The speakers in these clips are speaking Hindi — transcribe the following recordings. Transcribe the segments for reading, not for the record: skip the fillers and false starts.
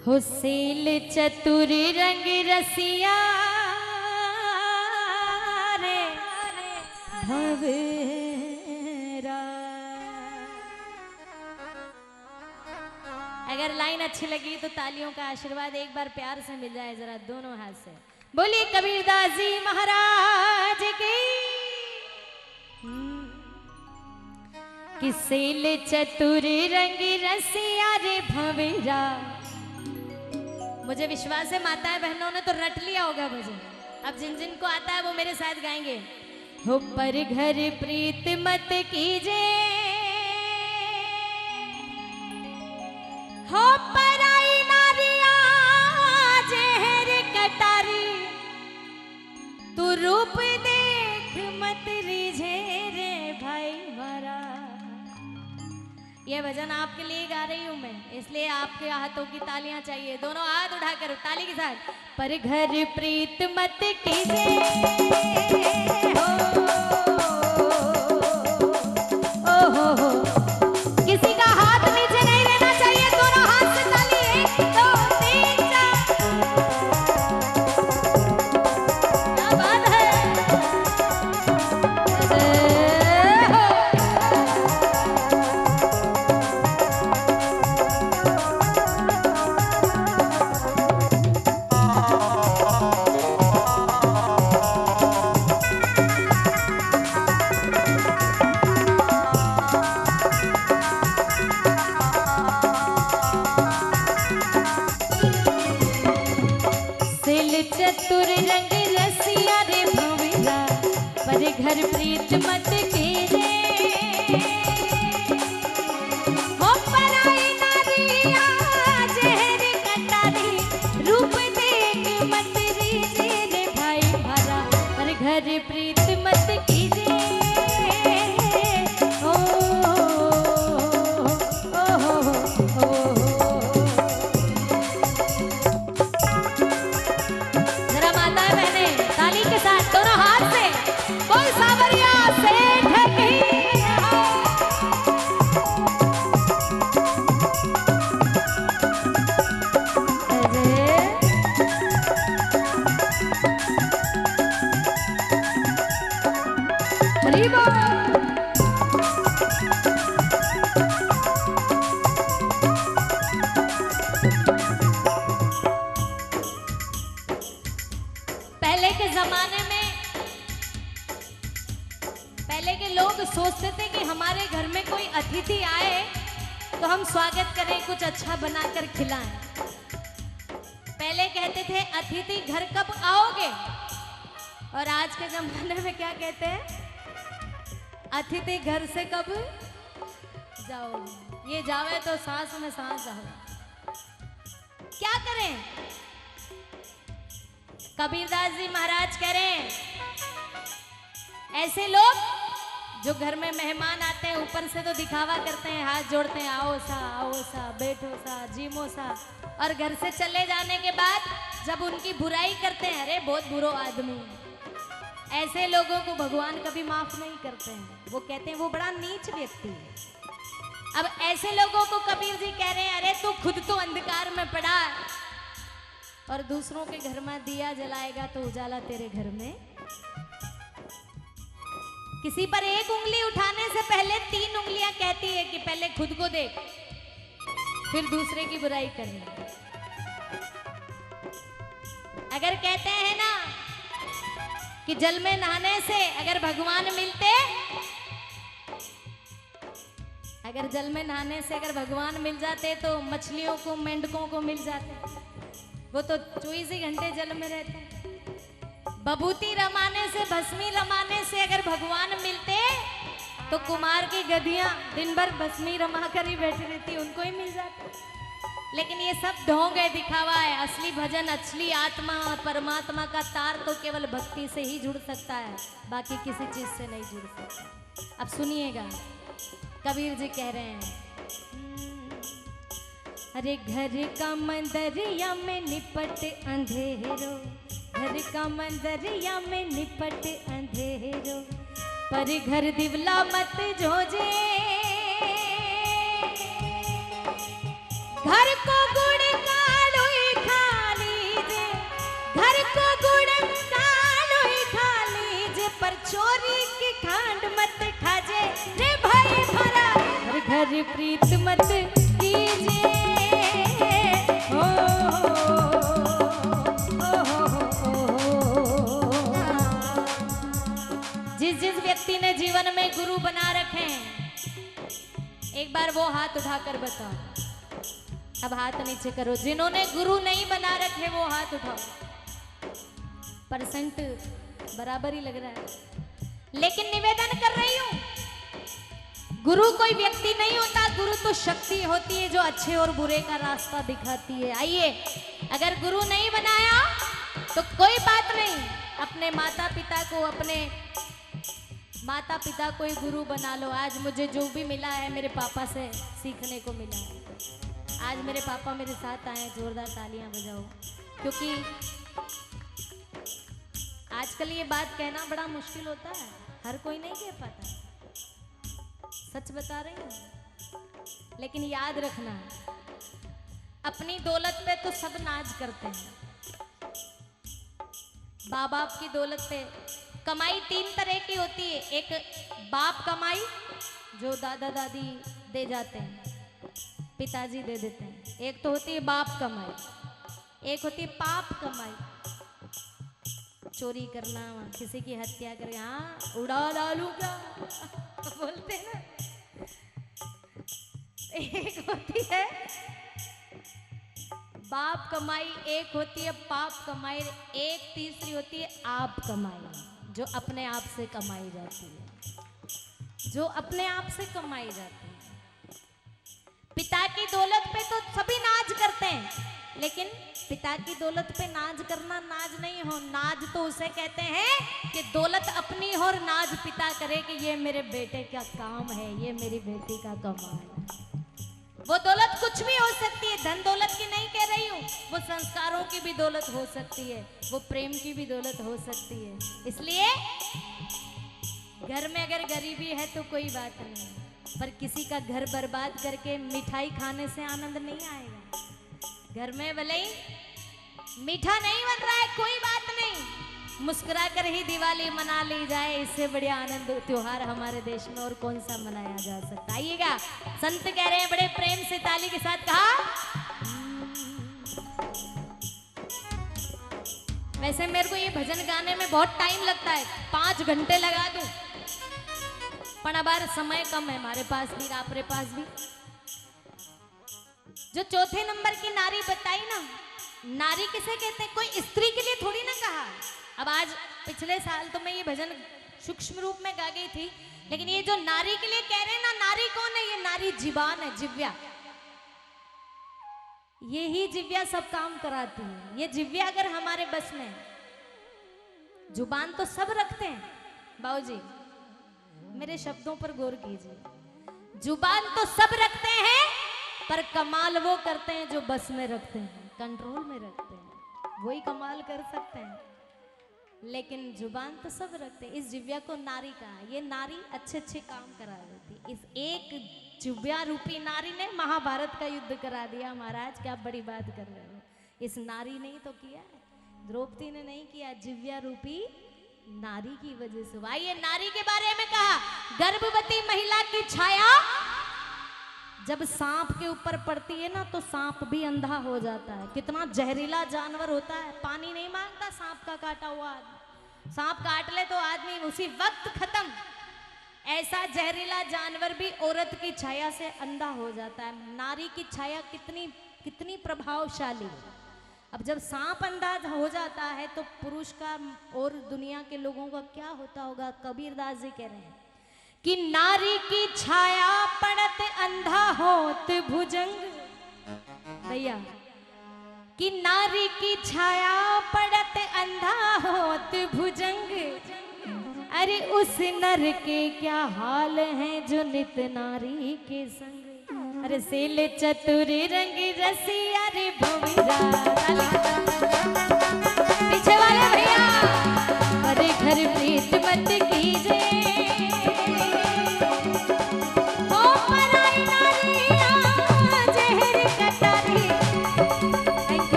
हुसेल चतुर रंग रसिया रे भंवरा। अगर लाइन अच्छी लगी तो तालियों का आशीर्वाद एक बार प्यार से मिल जाए जरा दोनों हाथ से। बोलिए कबीरदास जी महाराज की। किसेल चतुर रंग रसिया रे भंवरा। मुझे विश्वास है माताएं बहनों ने तो रट लिया होगा भजन। अब जिन जिन को आता है वो मेरे साथ गाएंगे। हो पर घर प्रीत मत कीजे, हो पराई नारिया जहर कटारी, तू रूप देख मत रिझे रे भाई मारा। ये भजन आपके लिए गा रही हूं मैं, इसलिए आपके हाथों की तालियां चाहिए। दोनों हाथ उठाकर ताली के साथ। पर घर प्रीत मत कीजे, हो किसी का हाथ नीचे नहीं रहना चाहिए। दोनों हाथ से ताली। 1 2 3 4। क्या बात है। चतुर रंग रसिया रे भंवरा, पर घर प्रीत मत कीजे, हो पराई नारिया जहर कटारी, रूप देख मत रीझे रे भाई भरा। पर घर प्रीत मत कीजे, ओ दोनों हाथ से बोल सावरिया से ढकी। पहले के जमाने में पहले के लोग सोचते थे कि हमारे घर में कोई अतिथि आए तो हम स्वागत करें, कुछ अच्छा बनाकर खिलाएं। पहले कहते थे अतिथि घर कब आओगे, और आज के जमाने में क्या कहते हैं, अतिथि घर से कब जाओगे। ये जावे तो सांस में सांस जाओ। क्या करें। कबीरदास जी महाराज कह रहे हैं ऐसे लोग जो घर में मेहमान आते हैं ऊपर से तो दिखावा करते हैं, हाथ जोड़ते हैं, आओ सा बैठो सा जीमो सा, और घर से चले जाने के बाद जब उनकी बुराई करते हैं, अरे बहुत बुरो आदमी। ऐसे लोगों को भगवान कभी माफ नहीं करते हैं, वो कहते हैं वो बड़ा नीच व्यक्ति है। अब ऐसे लोगों को कबीर जी कह रहे हैं अरे तू खुद तो अंधकार में पड़ा और दूसरों के घर में दिया जलाएगा तो उजाला तेरे घर में। किसी पर एक उंगली उठाने से पहले 3 उंगलियां कहती है कि पहले खुद को देख फिर दूसरे की बुराई करनी। अगर कहते हैं ना कि जल में नहाने से अगर भगवान मिलते, अगर जल में नहाने से अगर भगवान मिल जाते तो मछलियों को मेंढकों को मिल जाते, वो तो 24 ही घंटे जल में रहते हैं। बबूती रमाने से भस्मी रमाने से अगर भगवान मिलते तो कुमार की गधियां दिन भर भस्मी रमा कर ही बैठी रहती, उनको ही मिल जाता। लेकिन ये सब ढोंग है, दिखावा है। असली भजन, असली आत्मा और परमात्मा का तार तो केवल भक्ति से ही जुड़ सकता है, बाकी किसी चीज से नहीं जुड़ सकता। अब सुनिएगा कबीर जी कह रहे हैं अरे घर का मंदरिया में निपट अंधेरो, घर का मंदरिया में निपट अंधेरो, पर घर दिवला मत जोजे, घर को गुड़ काढ़ो घर प्रीत मत कीजिए। हो, जिस जिस व्यक्ति ने जीवन में गुरु बना रखे हैं, एक बार वो हाथ उठाकर बताओ। अब हाथ नीचे करो। जिन्होंने गुरु नहीं बना रखे वो हाथ उठाओ। परसेंट बराबर ही लग रहा है, लेकिन निवेदन कर रही हूं, गुरु कोई व्यक्ति नहीं होता, गुरु तो शक्ति होती है जो अच्छे और बुरे का रास्ता दिखाती है। आइए, अगर गुरु नहीं बनाया तो कोई बात नहीं, अपने माता पिता को, अपने माता पिता को ही गुरु बना लो। आज मुझे जो भी मिला है मेरे पापा से सीखने को मिला है। आज मेरे पापा मेरे साथ आए, जोरदार तालियां बजाओ, क्योंकि आजकल ये बात कहना बड़ा मुश्किल होता है, हर कोई नहीं कह पाता, सच बता रही हूँ। लेकिन याद रखना, अपनी दौलत पे तो सब नाज करते हैं, बाप बाप की दौलत पे। कमाई तीन तरह की होती है, एक बाप कमाई जो दादा दादी दे जाते हैं, पिताजी दे देते हैं, एक तो होती है बाप कमाई, एक होती है पाप कमाई, चोरी करना, किसी की हत्या करना, हाँ उड़ा डालू क्या बोलते हैं ना। एक होती है बाप कमाई, एक होती है पाप कमाई, एक तीसरी होती है आप कमाई, जो अपने आप से कमाई जाती है, जो अपने आप से कमाई जाती है। पिता की दौलत पे तो सभी नाज करते हैं, लेकिन पिता की दौलत पे नाज करना नाज नहीं हो। नाज तो उसे कहते हैं कि दौलत अपनी हो और नाज पिता करे कि ये मेरे बेटे का काम है, ये मेरी बेटी का कमाल है। वो दौलत कुछ भी हो सकती है, धन दौलत की नहीं कह रही हूँ, वो संस्कारों की भी दौलत हो सकती है, वो प्रेम की भी दौलत हो सकती है। इसलिए घर में अगर गरीबी है तो कोई बात नहीं, पर किसी का घर बर्बाद करके मिठाई खाने से आनंद नहीं आएगा। घर में भले ही मीठा नहीं बन रहा है, कोई बात नहीं, मुस्कुरा कर ही दिवाली मना ली जाए, इससे बढ़िया आनंद त्योहार हमारे देश में और कौन सा मनाया जा सकता। आइएगा, संत कह रहे हैं बड़े प्रेम से ताली के साथ, कहा वैसे मेरे को ये भजन गाने में बहुत टाइम लगता है, 5 घंटे लगा दूं, पर अब समय कम है हमारे पास भी, आपरे पास भी। जो चौथे नंबर की नारी बताई ना, नारी किसे कहते हैं? कोई स्त्री के लिए थोड़ी ना कहा। अब आज पिछले साल तो मैं ये भजन सूक्ष्म रूप में गा गई थी, लेकिन ये जो नारी के लिए कह रहे हैं ना, नारी कौन है? ये नारी जीवान है, जिव्या। ये ही जिव्या सब काम कराती है। ये जिव्या अगर हमारे बस में, जुबान तो सब रखते हैं बाबूजी, मेरे शब्दों पर गौर कीजिए, जुबान तो सब रखते हैं, पर कमाल वो करते हैं जो बस में रखते हैं, कंट्रोल में रखते हैं, वही कमाल कर सकते हैं। लेकिन जुबान तो सब रखते हैं। इस जिव्या को नारी कहा। ये नारी अच्छे अच्छे काम करा देती। इस एक जिव्या रूपी नारी ने महाभारत का युद्ध करा दिया। महाराज क्या बड़ी बात कर रहे हो? इस नारी ने ही तो किया, द्रौपदी ने नहीं किया, जिव्या रूपी नारी की वजह से। आइए, नारी के बारे में कहा, गर्भवती महिला की छाया जब सांप के ऊपर पड़ती है ना, तो सांप भी अंधा हो जाता है। कितना जहरीला जानवर होता है, पानी नहीं मांगता सांप का काटा हुआ आदमी। सांप काट ले तो आदमी उसी वक्त खत्म। ऐसा जहरीला जानवर भी औरत की छाया से अंधा हो जाता है। नारी की छाया कितनी प्रभावशाली है। अब जब सांप अंधा हो जाता है तो पुरुष का और दुनिया के लोगों का क्या होता होगा? कबीरदास जी कह रहे हैं कि नारी की छाया पड़त अंधा होत भुजंग। भैया, कि नारी की छाया पड़त अंधा होत भुजंग, अरे उस नर के क्या हाल है जो नित नारी के संग। अरे सेल चतुर रंग रसिया रे भविरा। पीछे वाले भैया, अरे घर प्रीत मत कीजिए,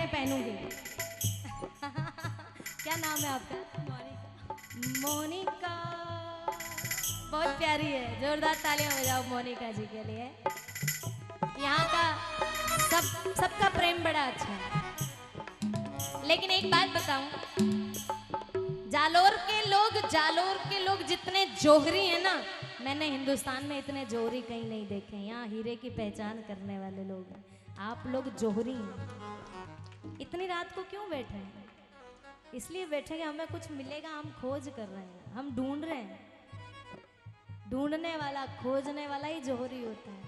पहनूंगी। क्या नाम है आपका? मोनिका। मोनिका बहुत प्यारी है, जोरदार तालियां बजाओ मोनिका जी के लिए। यहाँ का सबका प्रेम बड़ा अच्छा है। लेकिन एक बात बताऊं, जालोर के लोग जितने जोहरी हैं ना, मैंने हिंदुस्तान में इतने जोहरी कहीं नहीं देखे। यहाँ हीरे की पहचान करने वाले लोग हैं, आप लोग जोहरी हैं। इतनी रात को क्यों बैठे हैं? इसलिए बैठे कि हमें कुछ मिलेगा, हम खोज कर रहे हैं, हम ढूंढ रहे हैं। ढूंढने वाला, खोजने वाला ही जोहरी होता है,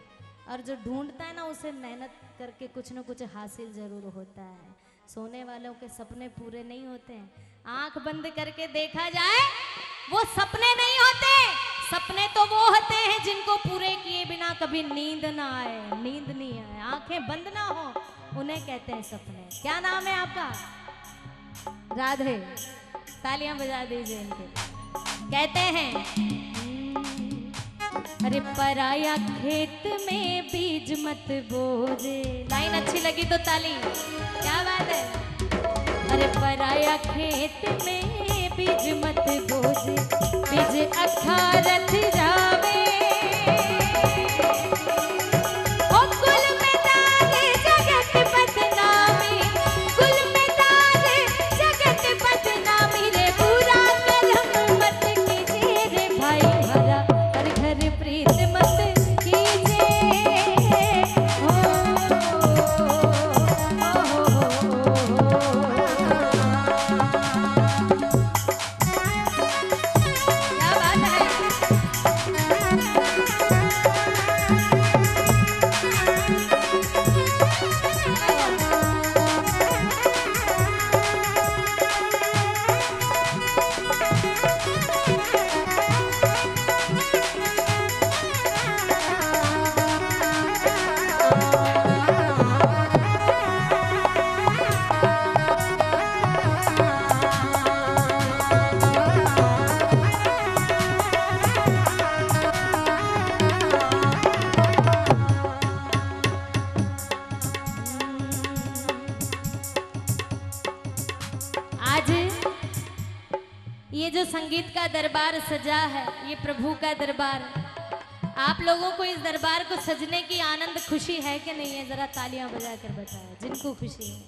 और जो ढूंढता है ना उसे मेहनत करके कुछ ना कुछ हासिल जरूर होता है। सोने वालों के सपने पूरे नहीं होते हैं, आंख बंद करके देखा जाए वो सपने नहीं होते। सपने तो वो होते हैं जिनको पूरे किए बिना कभी नींद ना आए, नींद नहीं आए, आंखें बंद ना हो, उन्हें कहते हैं सपने। क्या नाम है आपका? राधे, तालियां बजा दीजिए इनके। कहते हैं अरे पराया खेत में बीज मत बोजे। लाइन अच्छी लगी तो ताली, क्या बात है। अरे पराया खेत में बीज मत बोजे, बीज अखारत जावे। ओ कुल में दाग जगत बदनामी, कुल में दाग जगत बदनामी रे। बुरा कर्म मत कीजिए रे भाई हरा, हर घर प्रीत मत ये जो संगीत का दरबार सजा है, ये प्रभु का दरबार। आप लोगों को इस दरबार को सजने की आनंद खुशी है कि नहीं है? जरा तालियां बजाकर बताओ जिनको खुशी है।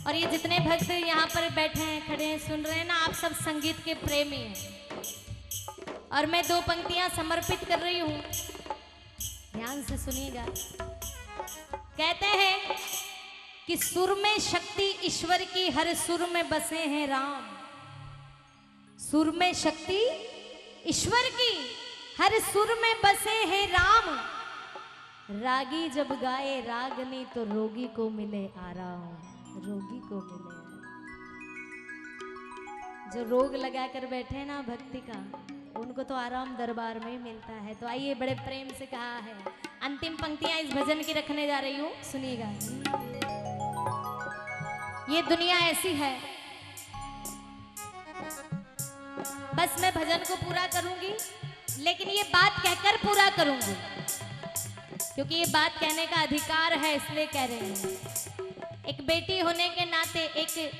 और ये जितने भक्त यहाँ पर बैठे हैं, खड़े हैं, सुन रहे हैं ना, आप सब संगीत के प्रेमी हैं। और मैं दो पंक्तियां समर्पित कर रही हूँ, ध्यान से सुनिएगा। कहते हैं कि सुर में शक्ति ईश्वर की, हर सुर में बसे हैं राम। सुर में शक्ति ईश्वर की, हर सुर में बसे हैं राम। रागी जब गाए रागनी तो रोगी को मिले आराम, रोगी को मिले। जो रोग लगा कर बैठे हैं ना भक्ति का, उनको तो आराम दरबार में ही मिलता है। तो आइए, बड़े प्रेम से कहा है। अंतिम पंक्तियां इस भजन की रखने जा रही हूं, सुनिएगा। ये दुनिया ऐसी है, बस मैं भजन को पूरा करूंगी, लेकिन ये बात कहकर पूरा करूंगी, क्योंकि ये बात कहने का अधिकार है, इसलिए कह रहे हैं। एक बेटी होने के नाते, एक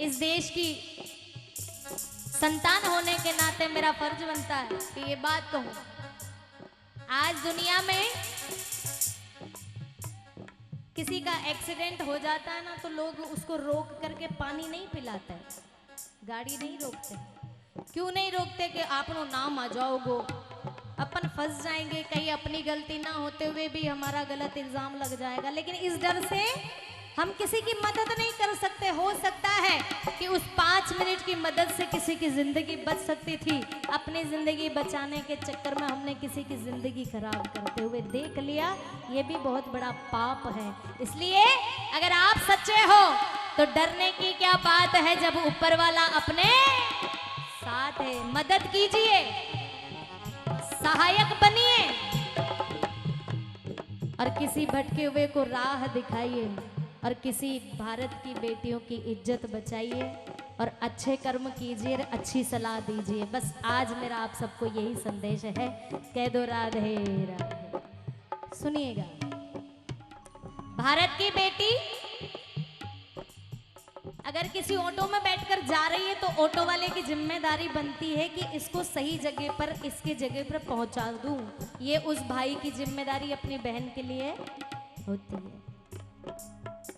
इस देश की संतान होने के नाते मेरा फर्ज बनता है कि ये बात कहूं। आज दुनिया में किसी का एक्सीडेंट हो जाता है ना, तो लोग उसको रोक करके पानी नहीं पिलाते, गाड़ी नहीं रोकते। क्यों नहीं रोकते? कि आपनो नाम आ जाओगो, अपन फंस जाएंगे, कहीं अपनी गलती ना होते हुए भी हमारा गलत इल्जाम लग जाएगा। लेकिन इस डर से हम किसी की मदद नहीं कर सकते। हो सकता है कि उस 5 मिनट की मदद से किसी की जिंदगी बच सकती थी। अपनी जिंदगी बचाने के चक्कर में हमने किसी की जिंदगी खराब करते हुए देख लिया, ये भी बहुत बड़ा पाप है। इसलिए अगर आप सच्चे हो तो डरने की क्या बात है, जब ऊपर वाला अपने साथ है। मदद कीजिए, सहायक बनिए, और किसी भटके हुए को राह दिखाइए, और किसी भारत की बेटियों की इज्जत बचाइए, और अच्छे कर्म कीजिए, अच्छी सलाह दीजिए। बस आज मेरा आप सबको यही संदेश है। कह दो राधे राधे। सुनिएगा, भारत की बेटी अगर किसी ऑटो में बैठकर जा रही है तो ऑटो वाले की जिम्मेदारी बनती है कि इसको सही जगह पर, इसके जगह पर पहुंचा दूं। ये उस भाई की जिम्मेदारी अपनी बहन के लिए होती है।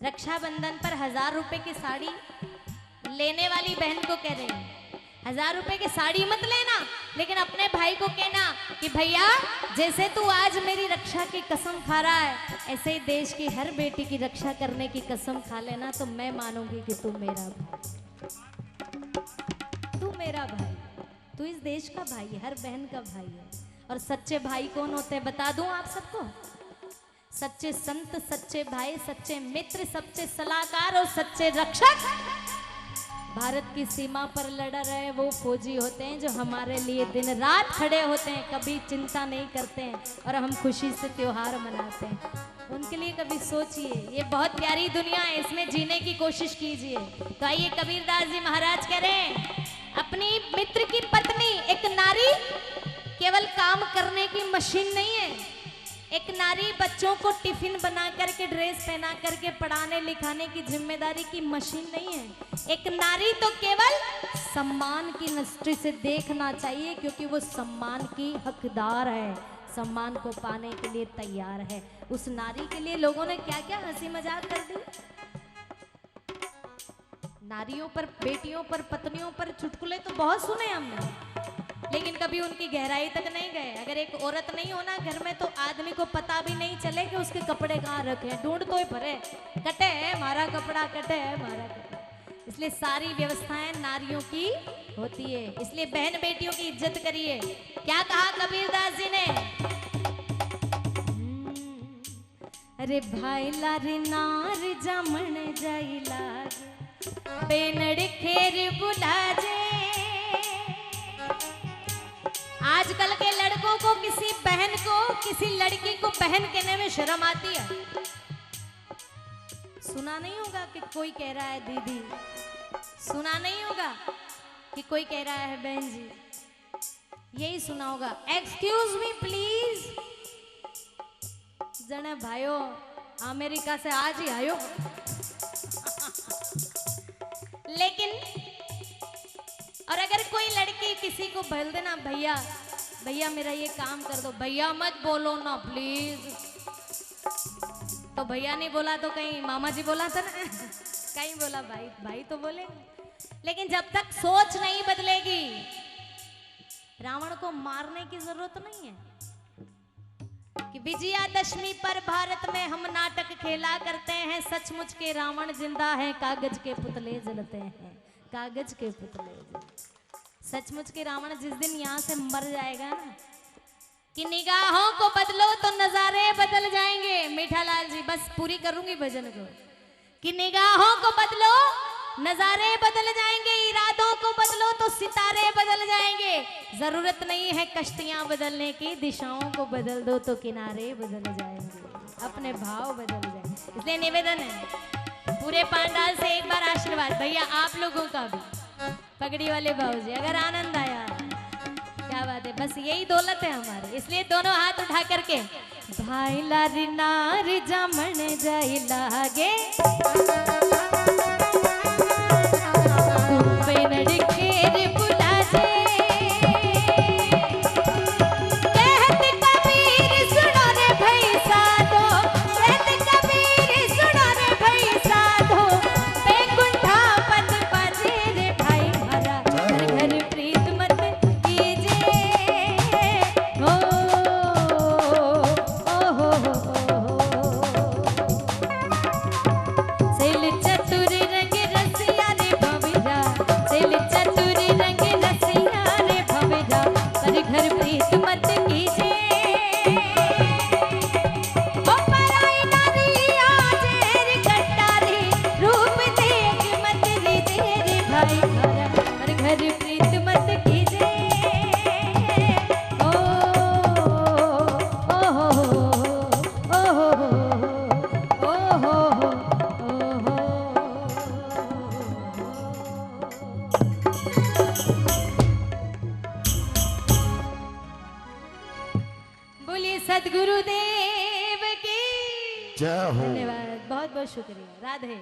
रक्षाबंधन पर 1000 रुपए की साड़ी लेने वाली बहन को कह रहे हैं 1000 रुपए की साड़ी मत लेना, लेकिन अपने भाई को कहना कि भैया जैसे तू आज मेरी रक्षा की कसम खा रहा है, ऐसे ही देश की हर बेटी की रक्षा करने की कसम खा लेना, तो मैं मानूंगी कि तू मेरा भाई, तू मेरा भाई, तू इस देश का भाई है, हर बहन का भाई है। और सच्चे भाई कौन होते हैं बता दूं आप सबको? सच्चे संत, सच्चे भाई, सच्चे मित्र, सच्चे सलाहकार और सच्चे रक्षक भारत की सीमा पर लड़ रहे वो फौजी होते हैं, जो हमारे लिए दिन रात खड़े होते हैं, कभी चिंता नहीं करते हैं और हम खुशी से त्योहार मनाते हैं। उनके लिए कभी सोचिए, ये बहुत प्यारी दुनिया है, इसमें जीने की कोशिश कीजिए। तो आइए कबीरदास जी महाराज कह रहे हैं, अपनी मित्र की पत्नी, एक नारी केवल काम करने की मशीन नहीं है, एक नारी बच्चों को टिफिन बना करके, ड्रेस पहना करके पढ़ाने लिखाने की जिम्मेदारी की मशीन नहीं है। एक नारी तो केवल सम्मान की दृष्टि से देखना चाहिए, क्योंकि वो सम्मान की हकदार है, सम्मान को पाने के लिए तैयार है। उस नारी के लिए लोगों ने क्या क्या हंसी मजाक कर दी। नारियों पर, बेटियों पर, पत्नियों पर चुटकुले तो बहुत सुने हमने, लेकिन कभी उनकी गहराई तक नहीं गए। अगर एक औरत नहीं होना घर में तो आदमी को पता भी नहीं चले कि उसके कपड़े कहाँ रखे हैं, ढूंढ तो ही पड़े, कटे है हमारा कपड़ा, कटे है हमारा कपड़ा। इसलिए सारी व्यवस्थाएं नारियों की होती है, इसलिए बहन बेटियों की इज्जत करिए। क्या कहा कबीरदास जी ने? अरे भाई लारी नार जामन जाई लाग, बेनड़ खेर बुला जे। आजकल के लड़कों को किसी बहन को, किसी लड़की को बहन कहने में शर्म आती है। सुना नहीं होगा कि कोई कह रहा है दीदी, सुना नहीं होगा कि कोई कह रहा है बहन जी, यही सुना होगा एक्सक्यूज मी प्लीज। जने भाइयों अमेरिका से आज ही आयो। लेकिन और अगर कोई लड़की किसी को बोल देना भैया भैया मेरा ये काम कर दो, भैया मत बोलो ना प्लीज, तो भैया नहीं बोला तो कहीं मामा जी बोला था ना, कहीं बोला भाई, भाई तो बोले। लेकिन जब तक सोच नहीं बदलेगी, रावण को मारने की जरूरत नहीं है कि विजयादशमी पर भारत में हम नाटक खेला करते हैं, सचमुच के रावण जिंदा है, कागज के पुतले जलते हैं, कागज के पुतले। सचमुच के रावण जिस दिन यहाँ से मर जाएगा ना, कि निगाहों को बदलो तो नजारे बदल जाएंगे। मीठालाल जी बस पूरी करूंगी भजन को, कि निगाहों को बदलो नजारे बदल जाएंगे, इरादों को बदलो तो सितारे बदल जाएंगे। जरूरत नहीं है कश्तियां बदलने की, दिशाओं को बदल दो तो किनारे बदल जाएंगे, अपने भाव बदल जाएंगे। इसलिए निवेदन है पूरे पांडाल से एक बार आशीर्वाद, भैया आप लोगों का भी, पगड़ी वाले भाऊजी, अगर आनंद आया क्या बात है, बस यही दौलत है हमारी। इसलिए दोनों हाथ उठा करके भाई लारी नार जामन जाई लागे, सद्गुरुदेव की जय हो। धन्यवाद, बहुत बहुत शुक्रिया। राधे।